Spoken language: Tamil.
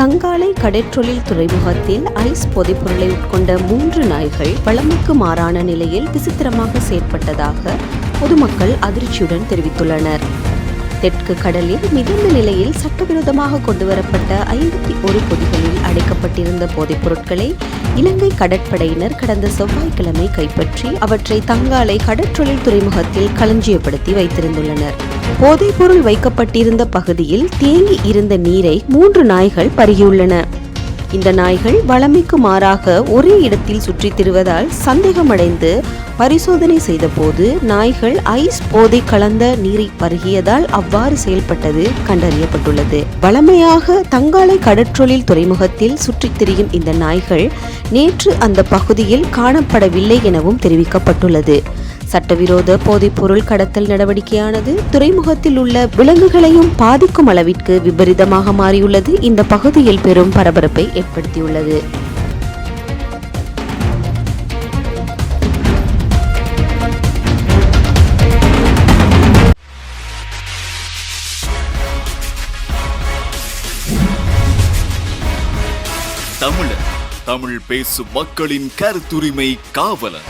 தங்காலை கடற்றொழில் துறைமுகத்தில் ஐஸ் போதைப்பொருளை உட்கொண்ட 3 நாய்கள் வழமைக்கு மாறான நிலையில் விசித்திரமாக செயற்பட்டதாக பொதுமக்கள் அதிர்ச்சியுடன் தெரிவித்துள்ளனர். தெற்கு கடலில் மிதந்த நிலையில் சட்டவிரோதமாக கொண்டுவரப்பட்ட 51 பொதிகளில் அடைக்கப்பட்டிருந்த போதைப் பொருட்களை இலங்கை கடற்படையினர் கடந்த செவ்வாய்க்கிழமை கைப்பற்றி அவற்றை தங்காலை கடற்றொழில் துறைமுகத்தில் களஞ்சியப்படுத்தி வைத்திருந்துள்ளனர். போதைப்பொருள் வைக்கப்பட்டிருந்த பகுதியில் தேங்கி இருந்த நீரை 3 நாய்கள் பருகியுள்ளன. இந்த நாய்கள் வழமைக்கு மாறாக ஒரே இடத்தில் சுற்றித் திரிவதால் சந்தேகமடைந்து பரிசோதனை செய்தபோது நாய்கள் ஐஸ் போதை கலந்த நீரை பருகியதால் அவ்வாறு செயல்பட்டது கண்டறியப்பட்டுள்ளது. வழமையாக தங்காலை கடற்றொழில் துறைமுகத்தில் சுற்றித் திரியும் இந்த நாய்கள் நேற்று அந்த பகுதியில் காணப்படவில்லை எனவும் தெரிவிக்கப்பட்டுள்ளது. சட்டவிரோத போதைப்பொருள் கடத்தல் நடவடிக்கையானது துறைமுகத்தில் உள்ள விலங்குகளையும் பாதிக்கும் அளவிற்கு விபரீதமாக மாறியுள்ளது. இந்த பகுதியில் பெரும் பரபரப்பை ஏற்படுத்தியுள்ளது. தமிழ் பேசும் மக்களின் கருத்துரிமை காவலர்.